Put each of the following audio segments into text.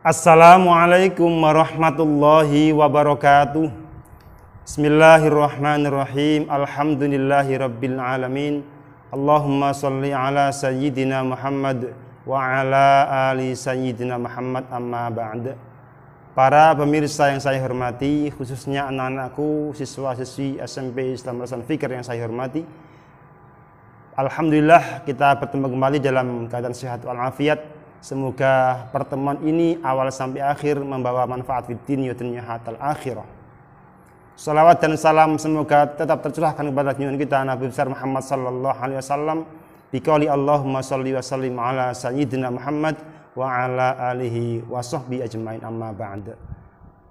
Assalamualaikum warahmatullahi wabarakatuh. Bismillahirrahmanirrahim. Alhamdulillahi rabbil alamin. Allahumma salli ala sayyidina Muhammad wa ala ali sayyidina Muhammad, amma ba'd. Para pemirsa yang saya hormati, khususnya anak-anakku, siswa-siswi SMP Islam Rasan Fikir yang saya hormati, alhamdulillah kita bertemu kembali dalam keadaan sehat walafiat. Semoga pertemuan ini awal sampai akhir membawa manfaat fid dunya hatal akhirah. Salawat dan salam semoga tetap tercurahkan kepada junjungan kita Nabi besar Muhammad sallallahu alaihi wasallam. Biqauli Allahumma shalli wa sallim ala sayyidina Muhammad wa ala alihi wa sahbihi ajmain, amma ba'd.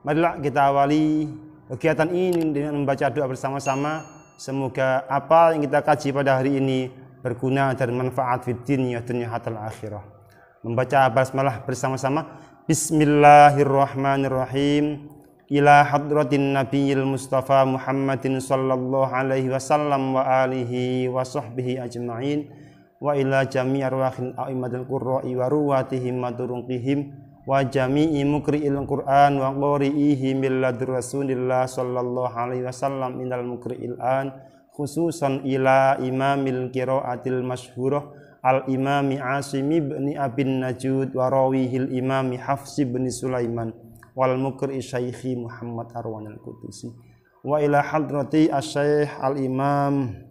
Marilah kita awali kegiatan ini dengan membaca doa bersama-sama. Semoga apa yang kita kaji pada hari ini berguna dan manfaat fid dunya hatal akhirah. Membaca basmalah bersama-sama. Bismillahirrahmanirrahim. Ila hadratin nabiyil mustafa Muhammadin sallallahu alaihi wasallam wa alihi wa sahbihi ajma'in, wa ila jami' arwahil a'immatil qurra'i wa ruwatihim madurunqihim wa jami'i mukri'il Qur'an wa qari'ihi min ladur Rasulillah sallallahu alaihi wasallam minal mukri'il an, khususan ila imamil qira'atil masyhurah al-imami Asim ibn Abin Najud wa rawihil imami Hafs ibn Sulaiman wal mukri syaikhi Muhammad Arwan al-Qudusi wa ila hadrati asy-syaikh al-imam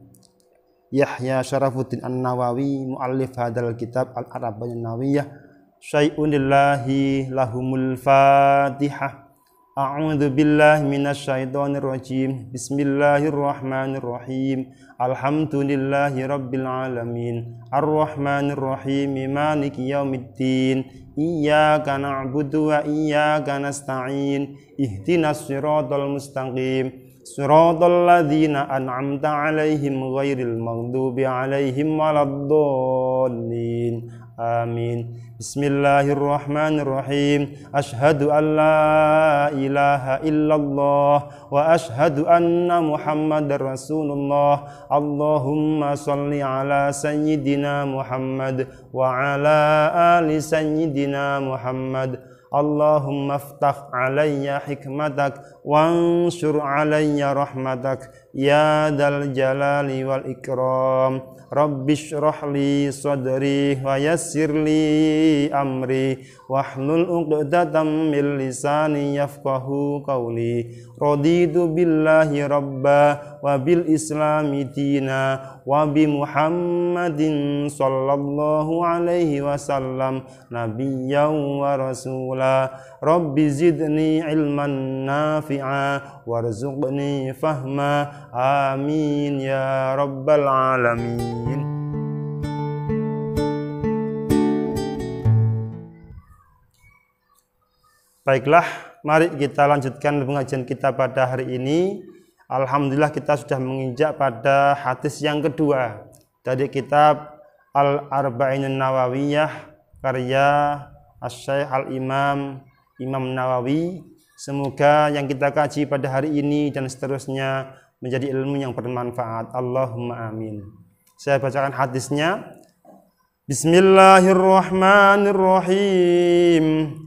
Yahya Syarafuddin An-Nawawi muallif hadal kitab al-Arabiyyah Nawawiyah. Syai'unillahi lahumul Fatihah. A'udzu billahi minasyaitonir rajim. Bismillahirrahmanirrahim. Alhamdulillahi rabbil alamin. Arrahmanir rahim. Maliki yaumiddin. Iyyaka na'budu wa iyyaka nasta'in. Ihdinas siratal mustaqim. Siratal ladzina an'amta 'alaihim ghairil maghdubi 'alaihim waladdallin. Amin. Bismillahirrahmanirrahim. Ashhadu an la ilaha illallah wa ashhadu anna Muhammadar Rasulullah. Allahumma salli ala sayyidina Muhammad wa ala ali sayyidina Muhammad. Allahumma aftah alayya hikmatak wansur alayya rahmatak ya dal jalali wal ikram. Rabbi shrah li sadri wa yassir li amri wahlul 'uqdatam min lisani yafqahu qawli. Raditu billahi rabba wa bil islami dina wa bi Muhammadin sallallahu alaihi wasallam nabiyyan wa rasula. Rabbi zidni ilman nafi'a warzuqni fahma. Amin ya rabbal alamin. Baiklah, mari kita lanjutkan pengajian kita pada hari ini. Alhamdulillah kita sudah menginjak pada hadis yang kedua dari kitab Al-Arba'inun Nawawiyah karya Asy-Syaikh Al-Imam Imam Nawawi. Semoga yang kita kaji pada hari ini dan seterusnya menjadi ilmu yang bermanfaat. Allahumma amin. Saya bacakan hadisnya. Bismillahirrahmanirrahim.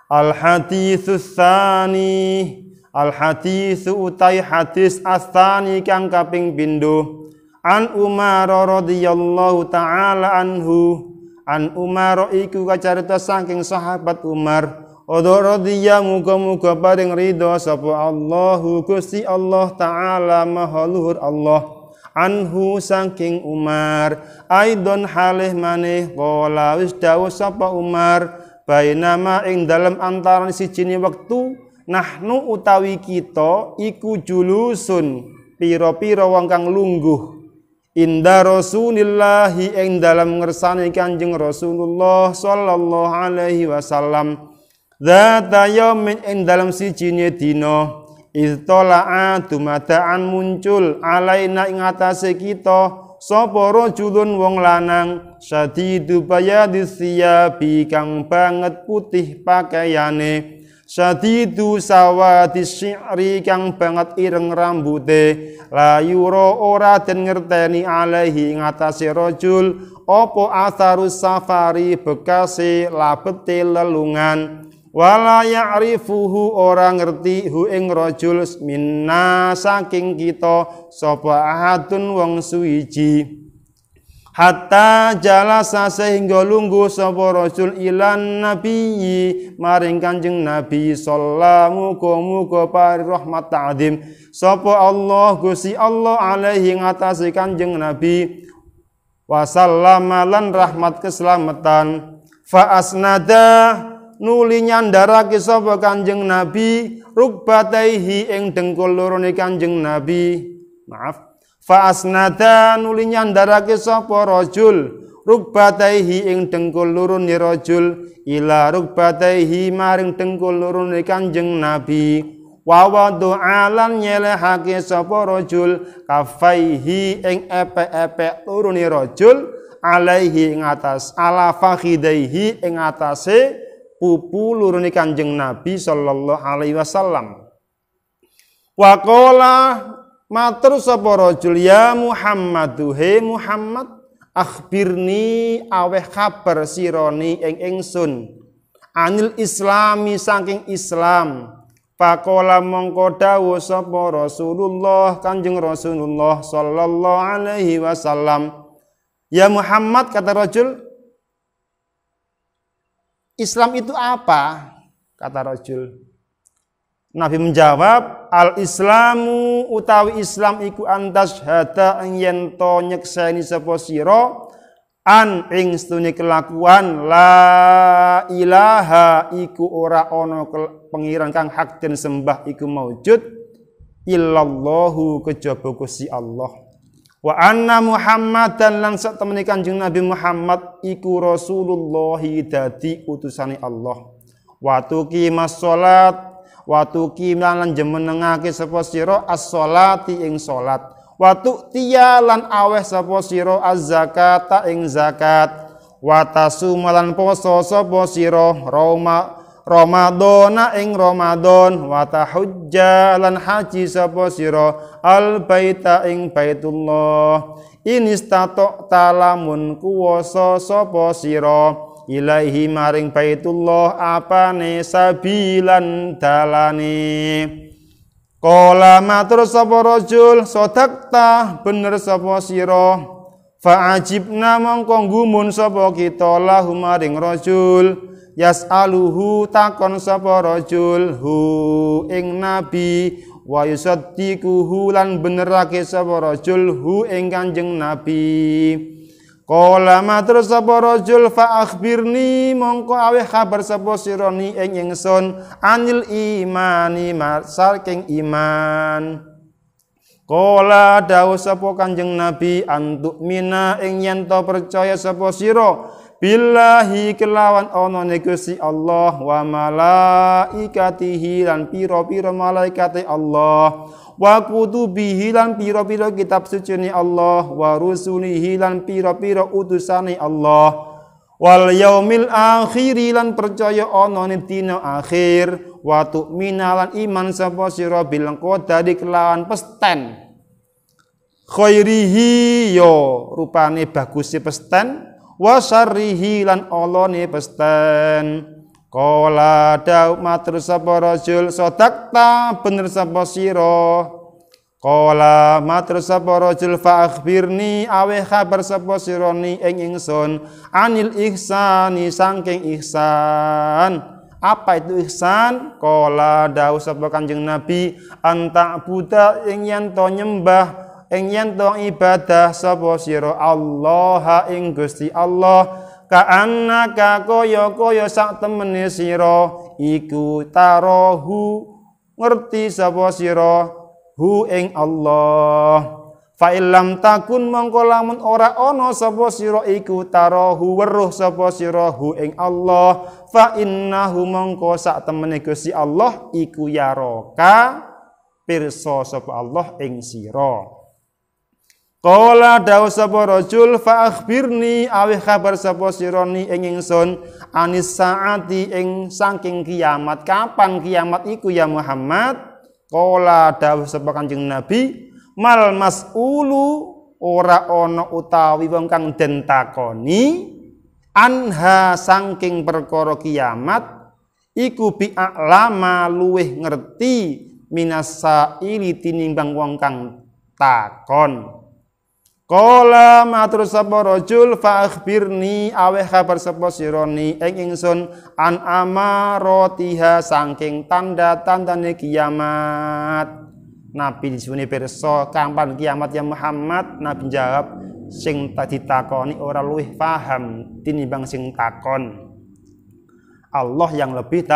Al-haditsus tsani. Al-haditsu utai hadis astani kang kaping pindho. An Umar radhiyallahu taala anhu. An Umar iku kacarita saking sahabat Umar. Radhiya muga-muga paring ridho sapa Allahu Gusti Allah taala maha luhur Allah. Anhu saking Umar. Aidon halih maneh qala wis dawuh sapa Umar. Bainama ing dalam antaran sijine wektu nahnu utawi kita iku julusun pira-pira wong kang lungguh inda Rasulillahi ing dalam ngersane Kanjeng Rasulullah sallallahu alaihi wasallam. Dzata yaumin ing dalam sijine dina istola'a dumadaan muncul alaina ing atase kita sapa rajulun wong lanang syadidu bayadis siyabi kang banget putih pakaiane, syadidu sawadis syi'ri kang banget ireng rambute, layura ora den ngerteni alaihi ing atase rajul apa asarus safari bekase labete lelungan. wala ya'rifuhu ora ngerti hu ing rajul minna saking kita sapa ahadun wong suwiji hatta jalasa sehingga lungguh sapa rajul ilan nabiyyi maring Kanjeng Nabi sallallahu muga pari rahmat ta'zim sapa Allah Gusti Allah alaihi ngatasi Kanjeng Nabi wa sallama lan rahmat keselamatan fa asnada nuli nyandarake sapa Kanjeng Nabi rukbataihi ing dengkul lorone Kanjeng Nabi fa asnada nuli nyandarake sapa rajul rukbataihi ing dengkul lorone rajul ila rukbataihi maring dengkul lorone Kanjeng Nabi wa wadu'alan nyelehake sapa rajul kafaihi ing epek-epek lorone rajul alaihi ing atas ala fakhidaihi ing atase pupu lurune Kanjeng Nabi sallallahu alaihi wasallam. Wa qala matur sapa rajul ya Muhammadu he Muhammad akhbirni aweh kabar sironi ing ingsun anil islami saking Islam. Faqala mongko dawuh sapa Rasulullah Kanjeng Rasulullah sallallahu alaihi wasallam ya Muhammad kata rajul Islam itu apa? Kata rajul. Nabi menjawab, al-islamu utawi Islam iku antas hada yen to nyekseni sapa sira an ing stune kelakuan la ilaha iku ora ana pengiran kang hak den sembah iku maujud illallahu kejaba Gusti Allah. Wa anna Muhammadan lan sak temene Kanjeng Nabi Muhammad iku Rasulullah dadi utusane Allah. Wa tuqimas shalat wa tuqim lan jemenengake sapa sira as-sholati ing salat. Wa tu'tiya lan aweh sapa sira az-zakata ing zakat. Wa tasumalan poso sapa sira Ramadana ing Ramadan wa tahujja lan haji sapa sira al baita ing Baitullah inistato talamun kuwasa sapa sira ilaihi maring Baitullah apane sabilan dalane qala matur sapa rajul sadaqta bener sapa sira fa ajibna mongko gumun sapa kita lahu maring rajul yas'aluhu takon sapa rajul hu ing nabi wa yusaddiquhu lan benerake sapa rajul hu ing Kanjeng Nabi. Qala matur sapa rajul fa akhbirni mongko aweh kabar sapa sirani ing ingsun anil imani saking iman. Qala dawuh sapa Kanjeng Nabi antuk mina ing yen to percaya sapa sira billahi kelawan onone Gusti Allah wa malaikatihi lan pira-pira malaikate Allah wa kutubihi lan pira-pira kitab sucine Allah wa rusulihi lan pira-pira utusane Allah wal yaumil akhir lan percaya onone dina akhir wa tu'mina lan iman sapa sira bil qadari kelawan pesten khairihi yo rupane baguse pesten wa syarrihi lan olone pesten. Qala dawu matur sapa rajul sadaqta bener sapa sira. Qala matur sapa rajul fa akhbirni aweh kabar sapa sirani ing ingsun anil ihsani saking ihsan. Apa itu ihsan? Qala dawu sapa Kanjeng Nabi anta buta ing yen to nyembah ing yen to ibadah sapa sira Allah ing Gusti Allah ka'annaka kaya sak temene sira iku tarahu ngerti sapa sira hu ing Allah fa illam takun mongko lamun ora ana sapa sira iku tarahu weruh sapa sira hu ing Allah fa innahu mongko sak temene Gusti Allah iku yaraka pirsa sapa Allah ing sira. Qala dawu sapa rajul fa akhbirni aweh kabar sapa sirani ing ingsun anis saati ing saking kiamat kapan kiamat iku ya Muhammad. Qala dawu sapa Kanjeng Nabi mal mas'ulu ora ana utawi wong kang den takoni anha saking perkara kiamat iku bi'a'lama luweh ngerti minasaili tinimbang wong kang takon. Qala matur sapa rajul fa akhbirni aweh kabar sapa sironi ing ingsun an amaratiha saking tanda-tandane kiamat. Nabi disune pirsa kapan kiamat ya Muhammad? Nabi jawab sing tadi takoni ora luwih paham tinimbang sing takon. Allah yang lebih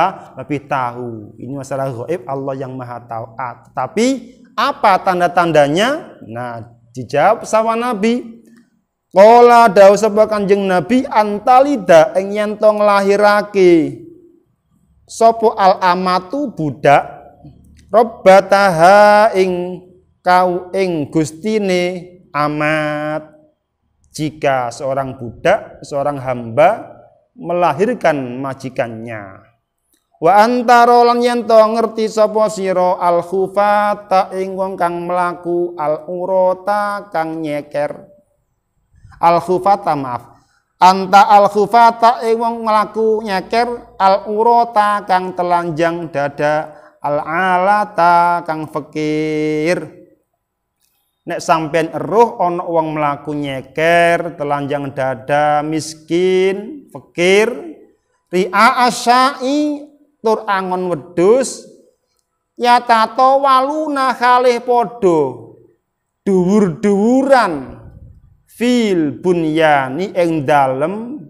tahu. Ini masalah gaib, Allah yang maha tahu. Tapi apa tanda-tandanya? Nah, dijawab sama Nabi. Qala dawuh sapa Kanjeng Nabi antalida ing yen to nglahirake sapa al amatu budak robbataha ing kau ing gustine amat. Jika seorang budak, seorang hamba melahirkan majikannya. Wa antara lan yen to ngerti sapa sira al khufata ing wong kang mlaku al urata kang nyeker. Al khufata maaf. Anta al khufata ing wong mlaku nyeker al urata kang telanjang dada al alata kang fakir. Nek sampean eruh ana wong mlaku nyeker, telanjang dada, miskin, fakir, ri'a asyai tur angon wedhus ya tato waluna kalih podo dhuwur-dhuwuran fil bunyani ing dalem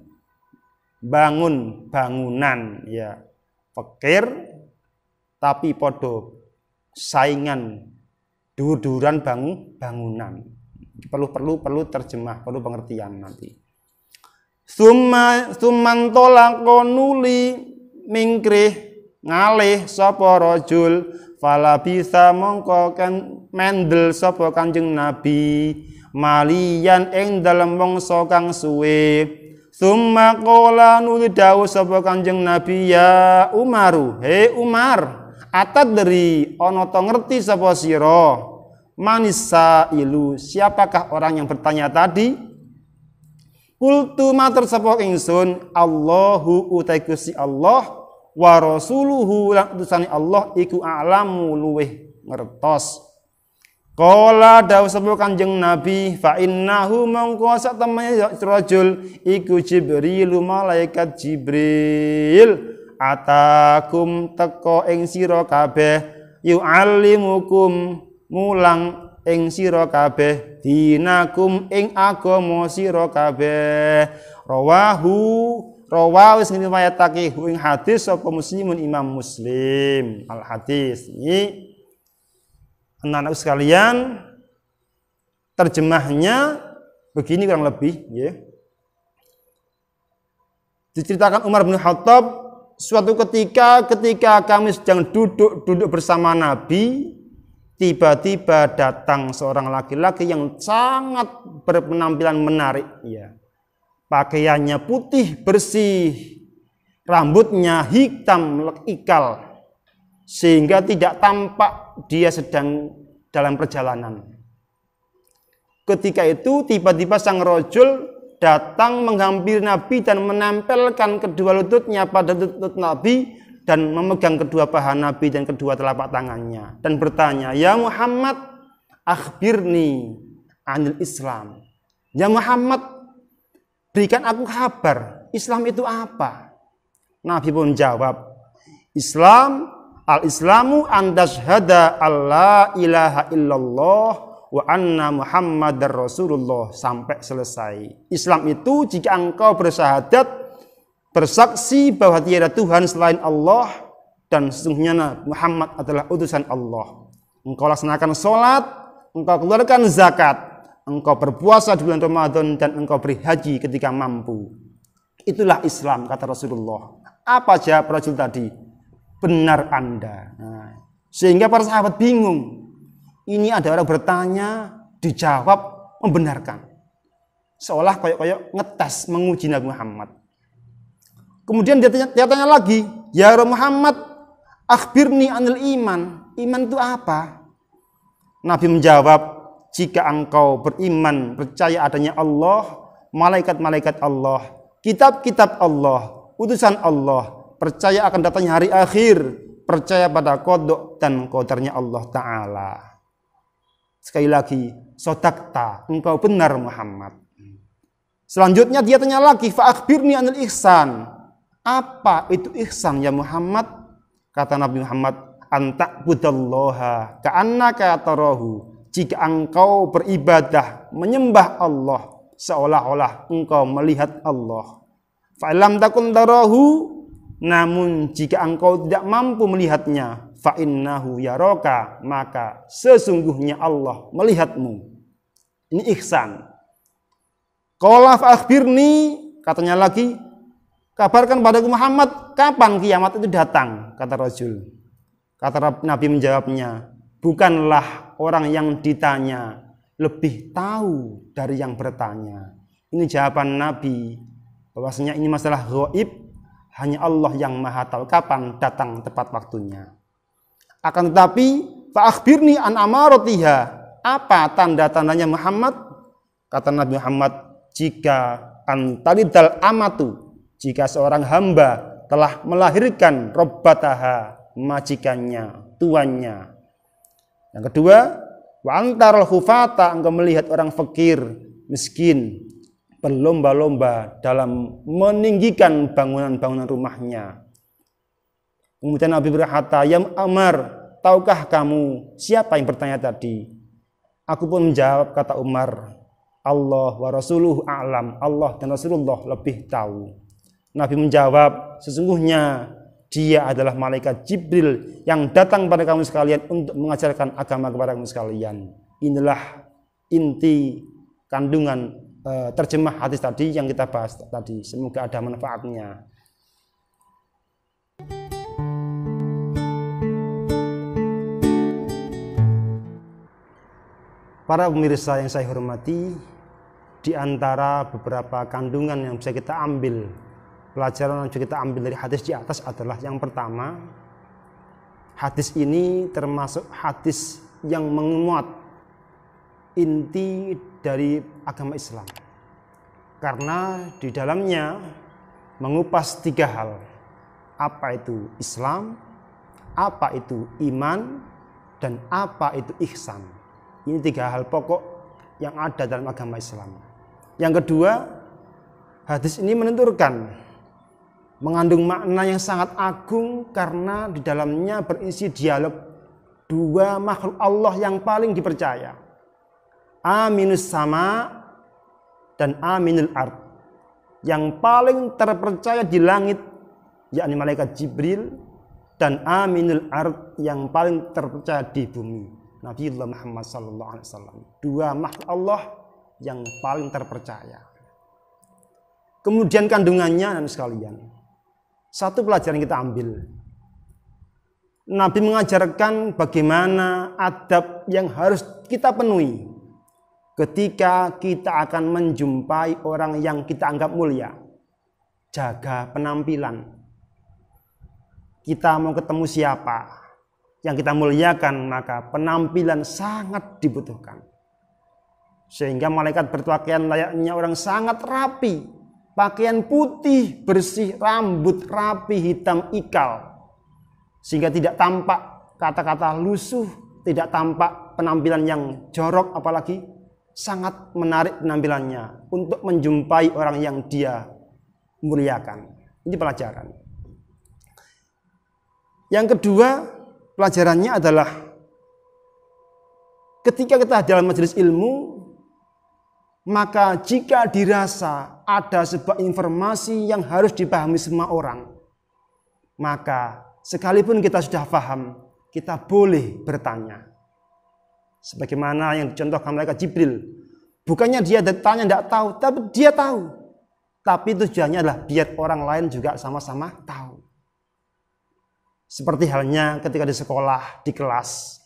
bangunan ya fakir tapi podo saingan dhuwur-dhuwuran bangunan perlu terjemah, perlu pengertian nanti. Summan tolaqonuli mingkrih ngalih sapa rajul fala bisa mongko kan mendel sapa Kanjeng Nabi malian ing dalem mangsa kang suwe. Summa qala nuli dawuh sapa Kanjeng Nabi ya Umaru, he Umar, atadri ana to ngerti sapa sira manisa ilu, siapakah orang yang bertanya tadi? Qultu matur sapa ingsun Allahu utai Gusti Allah wa rasuluhu lan utusane Allah iku a'lamu luweh ngertos. Qala dawuh sapa Kanjeng Nabi fa innahu mongko sak temene rajul iku Jibril malaikat Jibril atakum teko ing sira kabeh yu'allimukum mulang ing sira kabeh dinakum ing agama sira kabeh. Rawahu wis ngriwayatake ing hadis sapa Muslimun Imam Muslim. Al hadis ini anak-anak sekalian terjemahnya begini kurang lebih ya. Diceritakan Umar bin Khattab suatu ketika kami sedang duduk bersama Nabi, tiba-tiba datang seorang laki-laki yang sangat berpenampilan menarik ya. Pakaiannya putih bersih, rambutnya hitam ikal, sehingga tidak tampak dia sedang dalam perjalanan. Ketika itu tiba-tiba sang rajul datang menghampiri Nabi dan menempelkan kedua lututnya pada lutut Nabi dan memegang kedua paha Nabi dan kedua telapak tangannya dan bertanya, "Ya Muhammad, akhbirni anil Islam." Ya Muhammad, berikan aku kabar, Islam itu apa? Nabi pun jawab, Al-Islamu an tashhada alla ilaha illallah wa anna Muhammadar Rasulullah sampai selesai. Islam itu jika engkau bersyahadat, bersaksi bahwa tiada Tuhan selain Allah dan sesungguhnya Muhammad adalah utusan Allah. Engkau laksanakan sholat, engkau keluarkan zakat, engkau berpuasa di bulan Ramadan dan engkau berhaji ketika mampu. Itulah Islam, kata Rasulullah. Apa jawab Rasul tadi? Benar Anda. Nah, sehingga para sahabat bingung. Ini ada orang bertanya, dijawab, membenarkan. Seolah koyok-koyok ngetes, menguji Nabi Muhammad. Kemudian dia tanya lagi, "Ya Muhammad, akhbirni anil iman." Iman itu apa? Nabi menjawab, "Jika engkau beriman, percaya adanya Allah, malaikat-malaikat Allah, kitab-kitab Allah, utusan Allah, percaya akan datangnya hari akhir, percaya pada qada dan qadarnya Allah Ta'ala. Sekali lagi, sodakta, engkau benar Muhammad. Selanjutnya dia tanya lagi, fa akhbirni anil ihsan. Apa itu ihsan ya Muhammad? Kata Nabi Muhammad, anta'budallaha ka'annaka tarahu. Jika engkau beribadah, menyembah Allah seolah-olah engkau melihat Allah. Fa lam takun tarahu, namun jika engkau tidak mampu melihatnya, fa innahu yaraka, maka sesungguhnya Allah melihatmu. Ini ihsan. Qala fa akhbirni, katanya lagi, kabarkan padaku Muhammad, kapan kiamat itu datang? Kata rajul. Kata Nabi menjawabnya, bukanlah orang yang ditanya lebih tahu dari yang bertanya. Ini jawaban Nabi, bahwasanya ini masalah gaib, hanya Allah yang maha tahu kapan datang tepat waktunya. Akan tetapi, fa akhbirni an amaratiha, apa tanda-tandanya Muhammad? Kata Nabi Muhammad, jika antalidal amatu, jika seorang hamba telah melahirkan robbataha, majikannya, tuannya. Yang kedua, wa antarul khufata, engkau melihat orang fakir, miskin, berlomba-lomba dalam meninggikan bangunan-bangunan rumahnya. Kemudian Nabi berkata, ya Umar, tahukah kamu siapa yang bertanya tadi? Aku pun menjawab, kata Umar, Allah wa rasuluhu a'lam, Allah dan Rasulullah lebih tahu. Nabi menjawab, sesungguhnya dia adalah malaikat Jibril yang datang pada kamu sekalian untuk mengajarkan agama kepada kamu sekalian. Inilah inti kandungan terjemah hadis tadi yang kita bahas tadi. Semoga ada manfaatnya. Para pemirsa yang saya hormati, di antara beberapa kandungan yang bisa kita ambil, pelajaran yang bisa kita ambil dari hadis di atas adalah yang pertama, hadis ini termasuk hadis yang menguat inti dari agama Islam. Karena di dalamnya mengupas 3 hal. Apa itu Islam, apa itu iman, dan apa itu ihsan. Ini 3 hal pokok yang ada dalam agama Islam. Yang kedua, hadis ini menuturkan, mengandung makna yang sangat agung karena di dalamnya berisi dialog 2 makhluk Allah yang paling dipercaya. Aminus sama dan aminul ard. Yang paling terpercaya di langit, yakni malaikat Jibril, dan aminul ard yang paling terpercaya di bumi, Nabiullah Muhammad sallallahu alaihi wasallam. 2 makhluk Allah yang paling terpercaya. Kemudian kandungannya dan sekalian. Satu pelajaran yang kita ambil. Nabi mengajarkan bagaimana adab yang harus kita penuhi ketika kita akan menjumpai orang yang kita anggap mulia. Jaga penampilan. Kita mau ketemu siapa yang kita muliakan, maka penampilan sangat dibutuhkan. Sehingga malaikat berpakaian layaknya orang sangat rapi, pakaian putih, bersih, rambut rapi, hitam ikal, sehingga tidak tampak kata-kata lusuh, tidak tampak penampilan yang jorok, apalagi sangat menarik penampilannya untuk menjumpai orang yang dia muliakan. Ini pelajaran. Yang kedua, pelajarannya adalah ketika kita dalam majelis ilmu, maka jika dirasa ada sebuah informasi yang harus dipahami semua orang, maka sekalipun kita sudah paham, kita boleh bertanya. Sebagaimana yang dicontohkan malaikat Jibril, bukannya dia tanya tidak tahu, tapi dia tahu. Tapi tujuannya adalah biar orang lain juga sama-sama tahu. Seperti halnya ketika di sekolah, di kelas,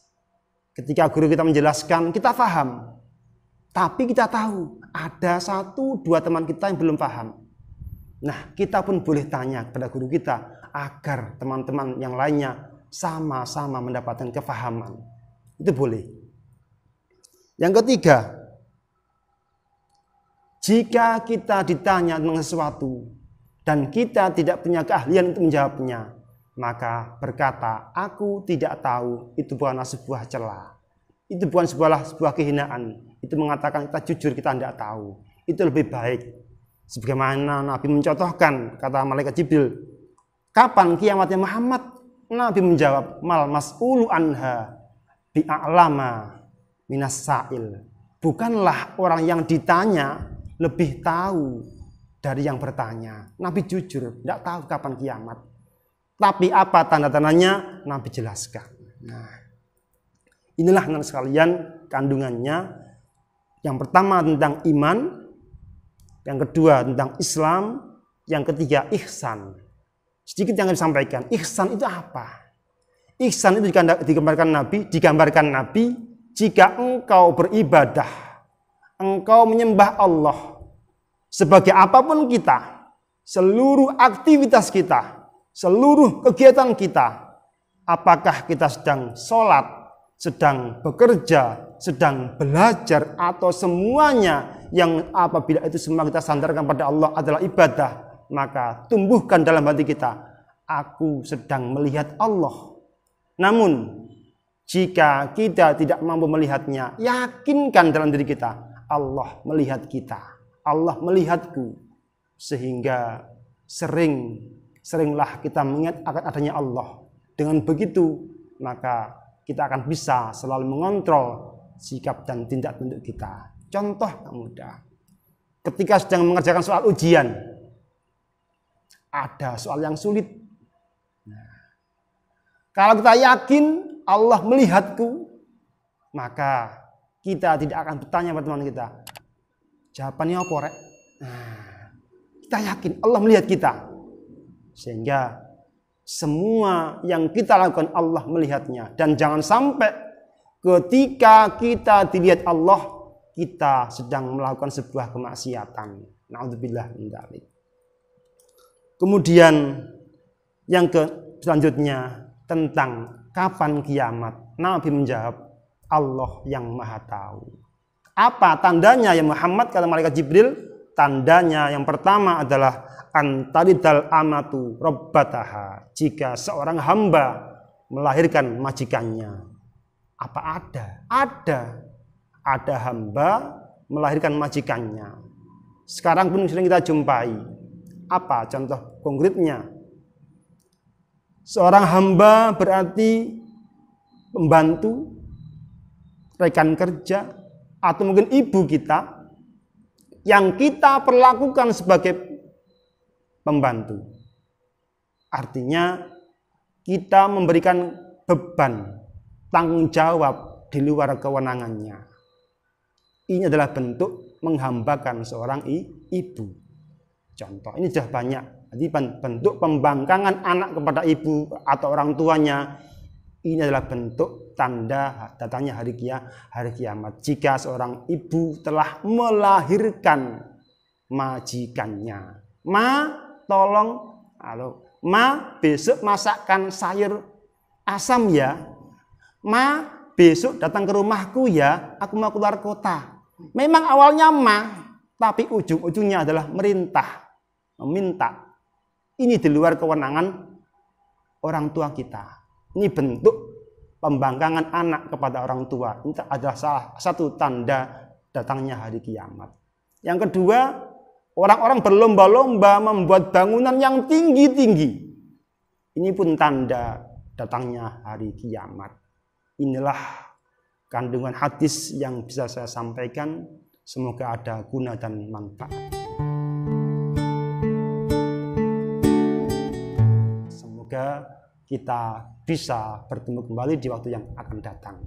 ketika guru kita menjelaskan, kita paham. Tapi kita tahu ada 1-2 teman kita yang belum paham. Nah, kita pun boleh tanya kepada guru kita agar teman-teman yang lainnya sama-sama mendapatkan kefahaman. Itu boleh. Yang ketiga, jika kita ditanya tentang sesuatu dan kita tidak punya keahlian untuk menjawabnya, maka berkata, aku tidak tahu, itu bukanlah sebuah cela. Itu bukan sebuah kehinaan. Itu mengatakan kita jujur, kita tidak tahu. Itu lebih baik. Sebagaimana Nabi mencontohkan, kata malaikat Jibril, kapan kiamatnya Muhammad? Nabi menjawab, mal mas'ulu anha bi'a'lama minas sa'il. Bukanlah orang yang ditanya lebih tahu dari yang bertanya. Nabi jujur, tidak tahu kapan kiamat. Tapi apa tanda-tandanya? Nabi jelaskan. Nah, inilah teman sekalian kandungannya. Yang pertama tentang iman, yang kedua tentang Islam, yang ketiga ihsan. Sedikit yang saya sampaikan, ihsan itu apa? Ihsan itu digambarkan Nabi jika engkau beribadah, engkau menyembah Allah, sebagai apapun kita, seluruh aktivitas kita, seluruh kegiatan kita, apakah kita sedang sholat, sedang bekerja, sedang belajar, atau semuanya yang apabila itu semua kita sandarkan pada Allah adalah ibadah, maka tumbuhkan dalam hati kita, aku sedang melihat Allah. Namun jika kita tidak mampu melihatnya, yakinkan dalam diri kita, Allah melihat kita, Allah melihatku, sehingga seringlah kita mengingat akan adanya Allah. Dengan begitu maka kita akan bisa selalu mengontrol sikap dan tindak tanduk kita. Contoh yang mudah, ketika sedang mengerjakan soal ujian, ada soal yang sulit. Nah, kalau kita yakin Allah melihatku, maka kita tidak akan bertanya pada teman kita, jawabannya apa rek? Nah, kita yakin Allah melihat kita, sehingga semua yang kita lakukan Allah melihatnya. Dan jangan sampai ketika kita dilihat Allah, kita sedang melakukan sebuah kemaksiatan. Na'udzubillah min dzalik. Kemudian yang selanjutnya tentang kapan kiamat, Nabi menjawab, Allah yang maha tahu. Apa tandanya ya Muhammad, kata malaikat Jibril? Tandanya yang pertama adalah antaridal amatu rabbataha. Jika seorang hamba melahirkan majikannya. Apa ada? Ada hamba melahirkan majikannya. Sekarang pun sering kita jumpai. Apa contoh konkretnya? Seorang hamba berarti pembantu, rekan kerja, atau mungkin ibu kita yang kita perlakukan sebagai pembantu. Artinya kita memberikan beban, tanggung jawab di luar kewenangannya. Ini adalah bentuk menghambakan seorang ibu. Contoh, ini sudah banyak. Jadi bentuk pembangkangan anak kepada ibu atau orang tuanya, ini adalah bentuk tanda datangnya hari kiamat. Jika seorang ibu telah melahirkan majikannya. Tolong, Ma, besok masakkan sayur asam ya. Ma, besok datang ke rumahku ya, aku mau keluar kota. Memang awalnya tapi ujung-ujungnya adalah meminta. Ini di luar kewenangan orang tua kita. Ini bentuk pembangkangan anak kepada orang tua. Ini adalah salah satu tanda datangnya hari kiamat. Yang kedua, orang-orang berlomba-lomba membuat bangunan yang tinggi-tinggi. Ini pun tanda datangnya hari kiamat. Inilah kandungan hadis yang bisa saya sampaikan. Semoga ada guna dan manfaat. Semoga kita bisa bertemu kembali di waktu yang akan datang.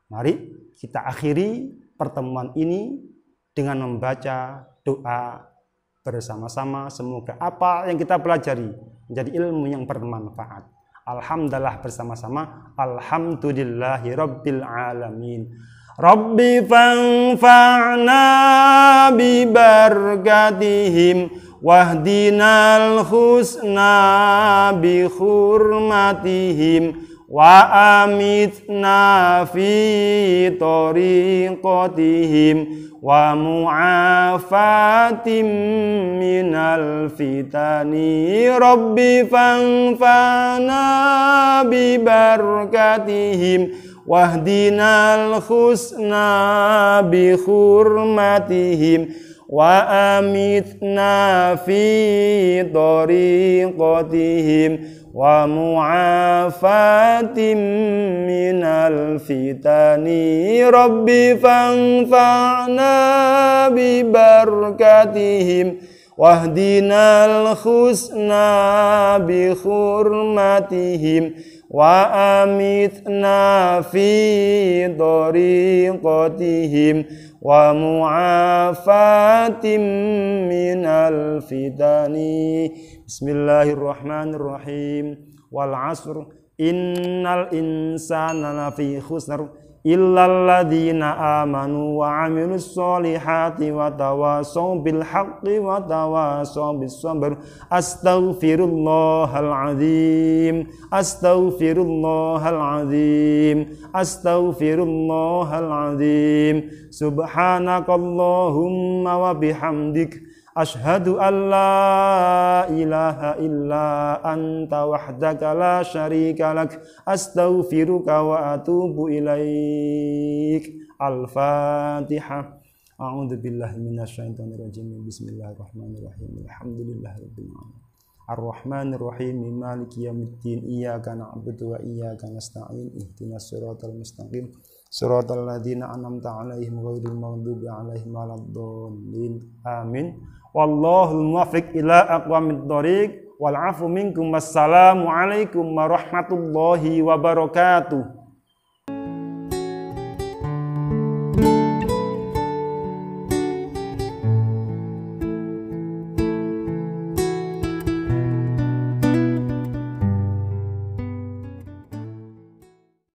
Mari kita akhiri pertemuan ini dengan membaca doa bersama-sama. Semoga apa yang kita pelajari menjadi ilmu yang bermanfaat. Alhamdulillah bersama-sama. Alhamdulillahi Rabbil Alamin. Rabbi fanfa'na bi barakatihim wahdinal husna bi hurmatihim wa amitna fi tariqatihim wa mu'afatim minal fitani rabbi fanfa'na bi barakatihim wahdinal husna bi hurmatihim wa amitna fi tariqatihim wa mu'afatim minal fitani rabbi fanfa'na bi barakatihim wahdinal husna bi hurmatihim wa amitna fi tariqatihim wa mu'afatim minal fitani. Bismillahirrahmanirrahim. Wal 'asr innal insana lafi khusr illal ladzina amanu wa 'amilus solihati wa tawasaw bil haqqi wa tawasaw bis sabr. Astaghfirullahal azim, astaghfirullahal azim, astaghfirullahal azim. Subhanakallahumma wa bihamdik ashhadu an la ilaha illa anta wahdaka la syarika lak astaghfiruka wa atubu ilaik. Al-Fatihah. A'udzu billahi minasyaitonir rajim. Bismillahirrahmanirrahim. Alhamdulillahirabbil alamin. Ar-Rahmanir Rahim. Maliki yaumiddin. Iyyaka na'budu wa iyyaka nasta'in. Ihdinas siratal mustaqim. Siratal ladzina an'amta 'alaihim ghairil maghdubi 'alaihim waladdallin. Amin. Wallahul muwaffiq ila aqwamit thoriq wal 'afu minkum. Wassalamu alaikum warahmatullahi wabarakatuh.